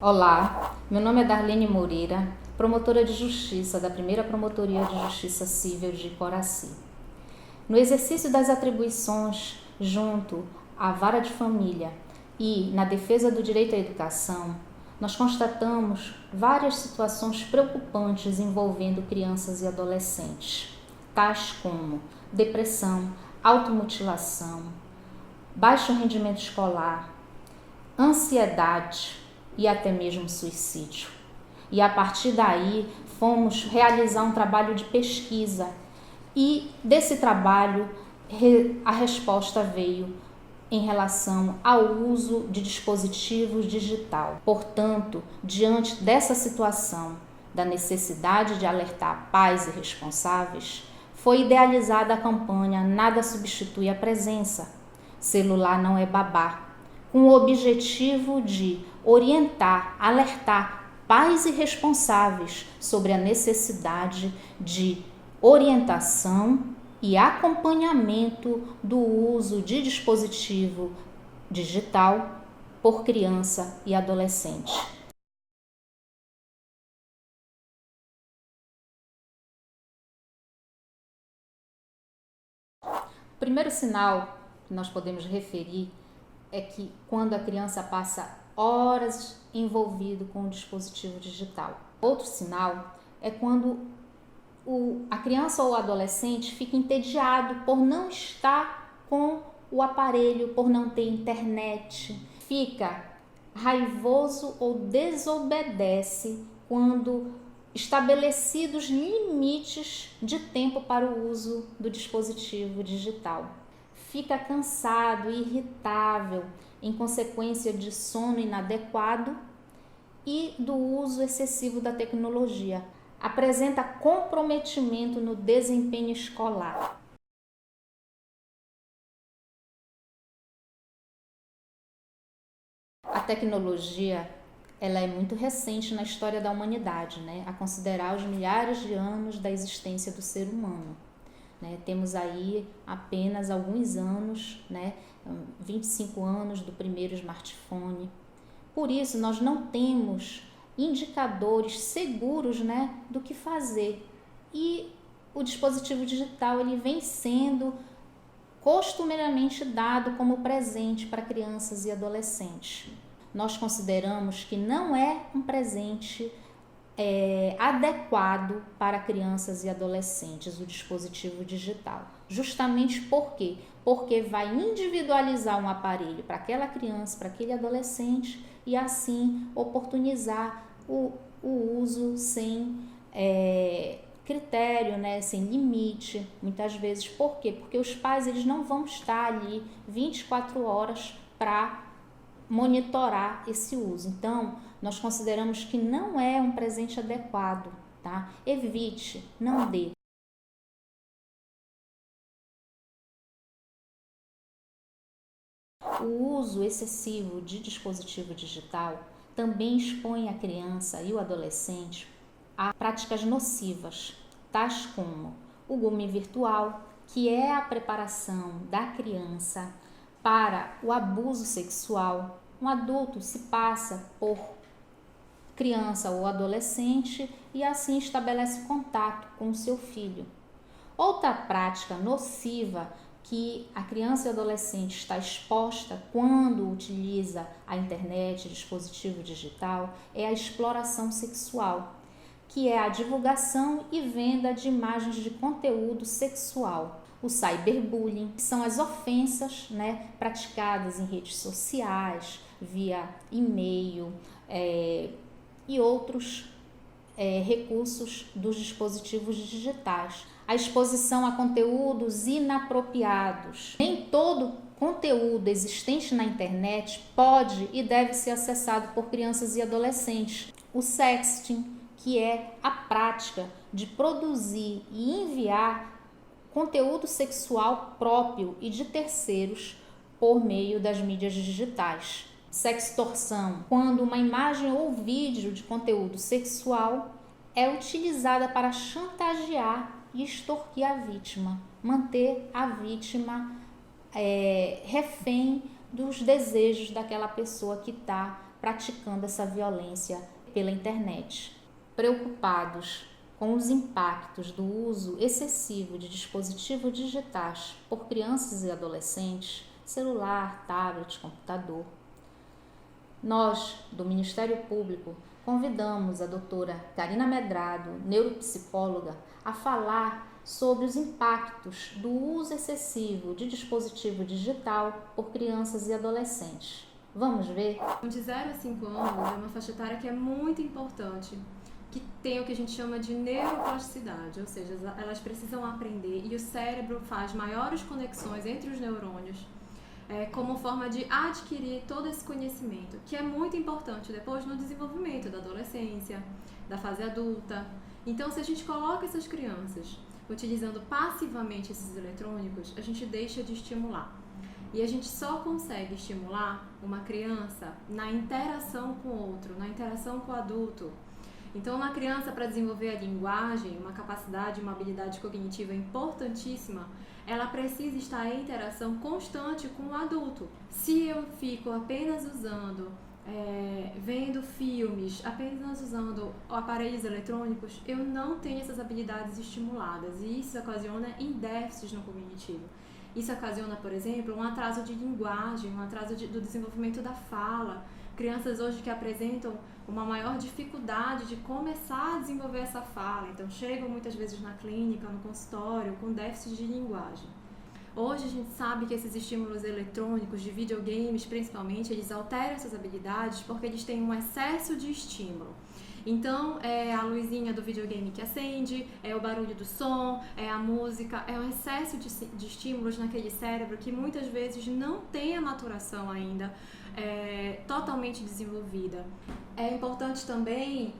Olá, meu nome é Darlene Moreira, promotora de Justiça da Primeira Promotoria de Justiça Civil de Coraci. No exercício das atribuições junto à Vara de Família e na defesa do direito à educação, nós constatamos várias situações preocupantes envolvendo crianças e adolescentes, tais como depressão, automutilação, baixo rendimento escolar, ansiedade e até mesmo suicídio. E a partir daí fomos realizar um trabalho de pesquisa e desse trabalho a resposta veio em relação ao uso de dispositivos digital. Portanto, diante dessa situação da necessidade de alertar pais e responsáveis, foi idealizada a campanha Nada Substitui a Presença, Celular Não é Babá, com o objetivo de orientar, alertar pais e responsáveis sobre a necessidade de orientação e acompanhamento do uso de dispositivo digital por criança e adolescente. O primeiro sinal que nós podemos referir é que quando a criança passa horas envolvido com o dispositivo digital. Outro sinal é quando a criança ou o adolescente fica entediado por não estar com o aparelho, por não ter internet, fica raivoso ou desobedece quando estabelecidos limites de tempo para o uso do dispositivo digital. Fica cansado e irritável em consequência de sono inadequado e do uso excessivo da tecnologia. Apresenta comprometimento no desempenho escolar. A tecnologia, ela é muito recente na história da humanidade, a considerar os milhares de anos da existência do ser humano. Temos aí apenas alguns anos, 25 anos do primeiro smartphone. Por isso, nós não temos indicadores seguros, do que fazer. E o dispositivo digital ele vem sendo costumeiramente dado como presente para crianças e adolescentes. Nós consideramos que não é um presente adequado para crianças e adolescentes o dispositivo digital. Justamente por quê? Porque vai individualizar um aparelho para aquela criança, para aquele adolescente e assim oportunizar o uso sem critério, sem limite, muitas vezes. Por quê? Porque os pais eles não vão estar ali 24 horas para monitorar esse uso. Então, nós consideramos que não é um presente adequado, tá? Evite, não dê. O uso excessivo de dispositivo digital também expõe a criança e o adolescente a práticas nocivas, tais como o grooming virtual, que é a preparação da criança para o abuso sexual. Um adulto se passa por criança ou adolescente e assim estabelece contato com o seu filho. Outra prática nociva que a criança e adolescente está exposta quando utiliza a internet, dispositivo digital, é a exploração sexual, que é a divulgação e venda de imagens de conteúdo sexual. O cyberbullying, que são as ofensas praticadas em redes sociais, via e-mail e outros recursos dos dispositivos digitais. A exposição a conteúdos inapropriados. Nem todo conteúdo existente na internet pode e deve ser acessado por crianças e adolescentes. O sexting, que é a prática de produzir e enviar conteúdo sexual próprio e de terceiros por meio das mídias digitais. Sextorção, quando uma imagem ou vídeo de conteúdo sexual é utilizada para chantagear e extorquir a vítima, manter a vítima refém dos desejos daquela pessoa que está praticando essa violência pela internet. Preocupados com os impactos do uso excessivo de dispositivos digitais por crianças e adolescentes, celular, tablet, computador, nós, do Ministério Público, convidamos a doutora Karina Medrado, neuropsicóloga, a falar sobre os impactos do uso excessivo de dispositivo digital por crianças e adolescentes. Vamos ver? De 0 a 5 anos é uma faixa etária que é muito importante, que tem o que a gente chama de neuroplasticidade, ou seja, elas precisam aprender e o cérebro faz maiores conexões entre os neurônios como forma de adquirir todo esse conhecimento, que é muito importante depois no desenvolvimento da adolescência, da fase adulta. Então, se a gente coloca essas crianças utilizando passivamente esses eletrônicos, a gente deixa de estimular. E a gente só consegue estimular uma criança na interação com o outro, na interação com o adulto. Então, uma criança, para desenvolver a linguagem, uma capacidade, uma habilidade cognitiva importantíssima, ela precisa estar em interação constante com o adulto. Se eu fico apenas usando, vendo filmes, apenas usando aparelhos eletrônicos, eu não tenho essas habilidades estimuladas e isso ocasiona em déficits no cognitivo. Isso ocasiona, por exemplo, um atraso de linguagem, um atraso do desenvolvimento da fala. Crianças hoje que apresentam uma maior dificuldade de começar a desenvolver essa fala, então chegam muitas vezes na clínica, no consultório, com déficit de linguagem. Hoje a gente sabe que esses estímulos eletrônicos, de videogames principalmente, eles alteram essas habilidades porque eles têm um excesso de estímulo. Então, é a luzinha do videogame que acende, é o barulho do som, é a música, é um excesso de estímulos naquele cérebro que muitas vezes não tem a maturação ainda totalmente desenvolvida. É importante também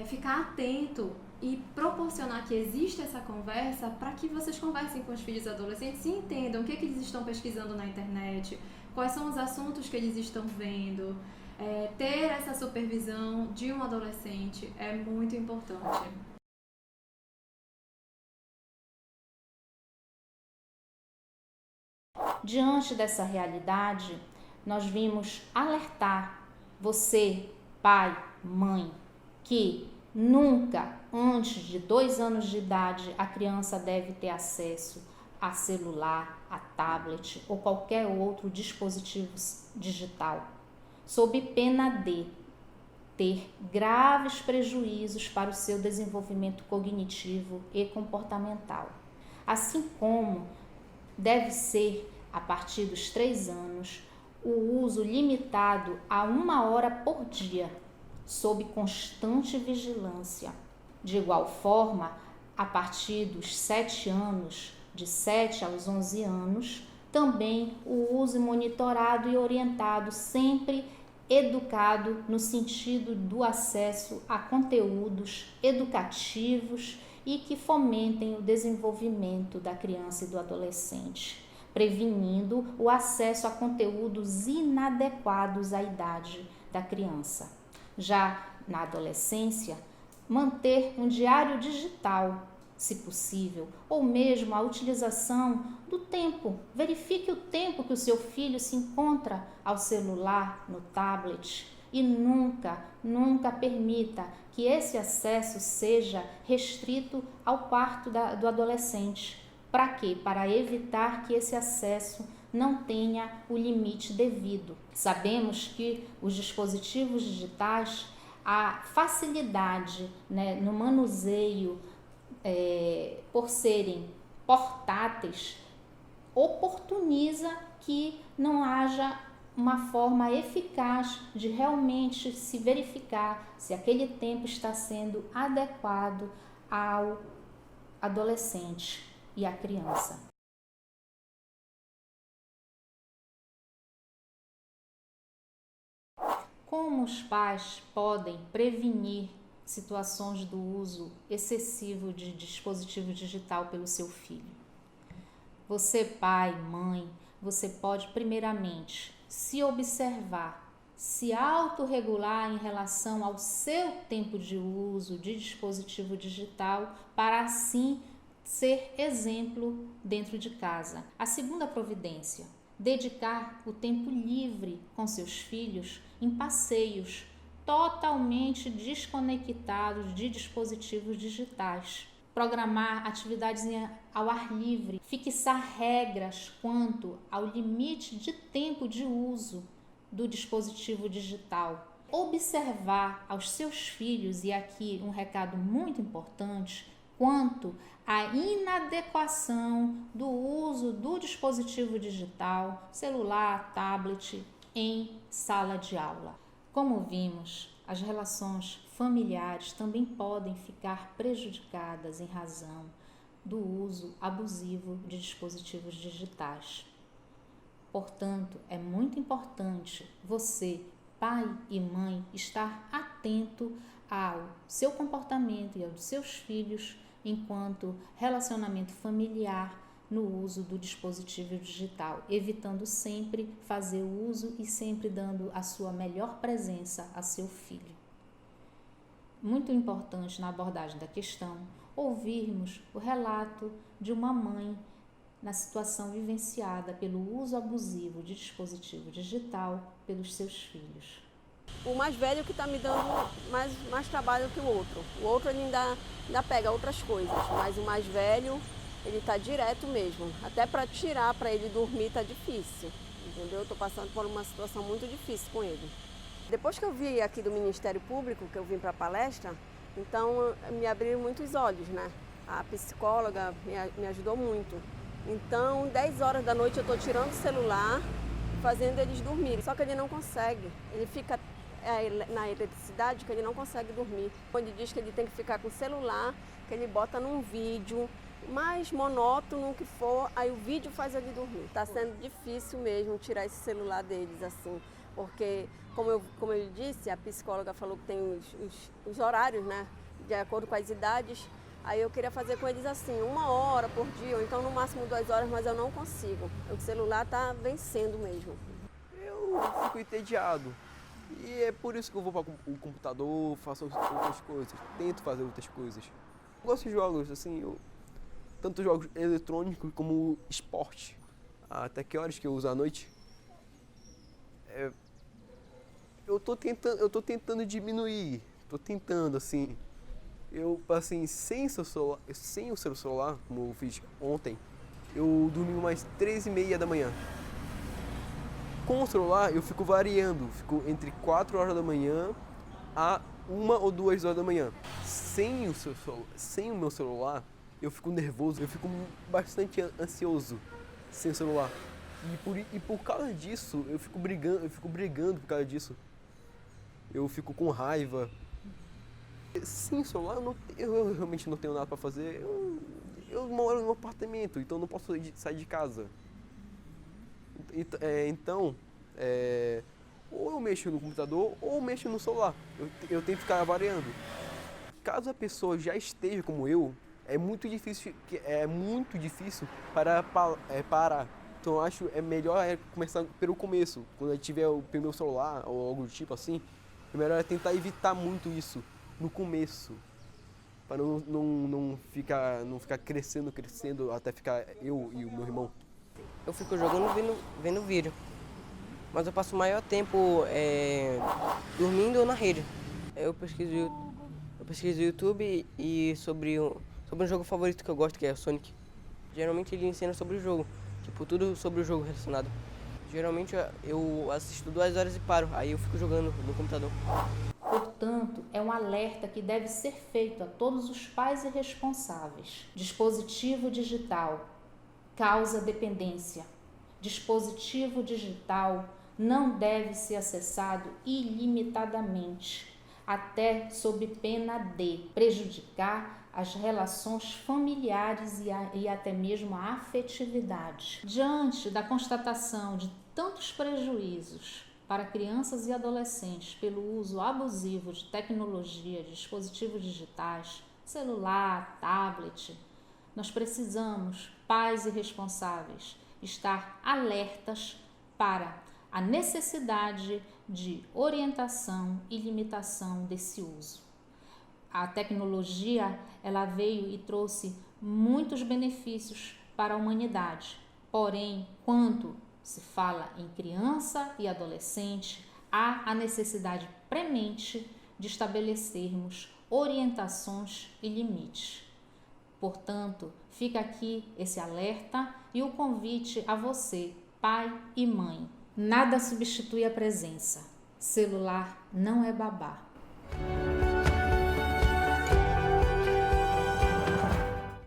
ficar atento e proporcionar que exista essa conversa para que vocês conversem com os filhos adolescentes e entendam o que eles estão pesquisando na internet, quais são os assuntos que eles estão vendo. Ter essa supervisão de um adolescente é muito importante. Diante dessa realidade, nós vimos alertar você, pai, mãe, que nunca antes de 2 anos de idade a criança deve ter acesso a celular, a tablet ou qualquer outro dispositivo digital, sob pena de ter graves prejuízos para o seu desenvolvimento cognitivo e comportamental. Assim como deve ser, a partir dos 3 anos, o uso limitado a 1 hora por dia, sob constante vigilância. De igual forma, a partir dos 7 anos, de 7 aos 11 anos, também o uso monitorado e orientado, sempre educado no sentido do acesso a conteúdos educativos e que fomentem o desenvolvimento da criança e do adolescente, prevenindo o acesso a conteúdos inadequados à idade da criança. Já na adolescência, manter um diário digital, se possível, ou mesmo a utilização do tempo. Verifique o tempo que o seu filho se encontra ao celular, no tablet, e nunca permita que esse acesso seja restrito ao quarto do adolescente. Para quê? Para evitar que esse acesso não tenha o limite devido. Sabemos que os dispositivos digitais, a facilidade, no manuseio, por serem portáteis, oportuniza que não haja uma forma eficaz de realmente se verificar se aquele tempo está sendo adequado ao adolescente e à criança. Como os pais podem prevenir situações do uso excessivo de dispositivo digital pelo seu filho? Você, pai, mãe, você pode primeiramente se observar, se autorregular em relação ao seu tempo de uso de dispositivo digital, para assim ser exemplo dentro de casa. A segunda providência, dedicar o tempo livre com seus filhos em passeios totalmente desconectados de dispositivos digitais. Programar atividades ao ar livre, fixar regras quanto ao limite de tempo de uso do dispositivo digital. Observar aos seus filhos, e aqui um recado muito importante, quanto à inadequação do uso do dispositivo digital, celular, tablet, em sala de aula. Como vimos, as relações familiares também podem ficar prejudicadas em razão do uso abusivo de dispositivos digitais. Portanto, é muito importante você, pai e mãe, estar atento ao seu comportamento e aos seus filhos enquanto relacionamento familiar no uso do dispositivo digital, evitando sempre fazer o uso e sempre dando a sua melhor presença a seu filho. Muito importante na abordagem da questão, ouvirmos o relato de uma mãe na situação vivenciada pelo uso abusivo de dispositivo digital pelos seus filhos. O mais velho que está me dando mais trabalho que o outro. O outro ele ainda pega outras coisas, mas o mais velho ele está direto mesmo. Até para tirar para ele dormir está difícil, entendeu? Eu estou passando por uma situação muito difícil com ele. Depois que eu vi aqui do Ministério Público, que eu vim para a palestra, então me abriram muitos olhos, né? A psicóloga me ajudou muito. Então, 10 horas da noite eu estou tirando o celular, fazendo eles dormirem. Só que ele não consegue, ele fica na eletricidade que ele não consegue dormir. Ele diz que ele tem que ficar com o celular, que ele bota num vídeo mais monótono que for, aí o vídeo faz ele dormir. Está sendo difícil mesmo tirar esse celular deles assim, porque como eu disse, a psicóloga falou que tem os horários, né, de acordo com as idades. Aí eu queria fazer com eles assim, 1 hora por dia, ou então no máximo 2 horas, mas eu não consigo. O celular está vencendo mesmo. Eu fico entediado. E é por isso que eu vou para o computador, faço outras coisas, tento fazer outras coisas. Eu gosto de jogos, assim, tanto jogos eletrônicos como esporte. Até que horas que eu uso à noite? Eu tô tentando diminuir, assim. Eu, assim, sem o seu celular, como eu fiz ontem, eu dormi umas 3h30 da manhã. Com o celular, eu fico variando, fico entre 4 horas da manhã a 1 ou 2 horas da manhã. Sem o meu celular, eu fico nervoso, eu fico bastante ansioso sem o celular. E por causa disso, eu fico brigando por causa disso. Eu fico com raiva. Sem o celular, eu realmente não tenho nada para fazer. Eu moro num apartamento, então não posso sair de casa. Então, ou eu mexo no computador ou eu mexo no celular. Eu tenho que ficar variando. Caso a pessoa já esteja como eu, é muito difícil para parar. Então eu acho melhor começar pelo começo. Quando eu tiver o primeiro celular ou algo do tipo assim, é melhor tentar evitar muito isso no começo, para não ficar crescendo até ficar eu e o meu irmão. Eu fico jogando vendo vídeo, mas eu passo o maior tempo dormindo ou na rede. Eu pesquiso no YouTube e sobre um jogo favorito que eu gosto, que é o Sonic. Geralmente ele ensina sobre o jogo, tipo tudo sobre o jogo relacionado. Geralmente eu assisto 2 horas e paro, aí eu fico jogando no computador. Portanto, é um alerta que deve ser feito a todos os pais e responsáveis. Dispositivo digital causa dependência. Dispositivo digital não deve ser acessado ilimitadamente, até sob pena de prejudicar as relações familiares e até mesmo a afetividade. Diante da constatação de tantos prejuízos para crianças e adolescentes pelo uso abusivo de tecnologia, de dispositivos digitais, celular, tablet, nós precisamos, pais e responsáveis, estar alertas para a necessidade de orientação e limitação desse uso. A tecnologia, ela veio e trouxe muitos benefícios para a humanidade, porém, quanto se fala em criança e adolescente, há a necessidade premente de estabelecermos orientações e limites. Portanto, fica aqui esse alerta e o convite a você, pai e mãe. Nada substitui a presença. Celular não é babá.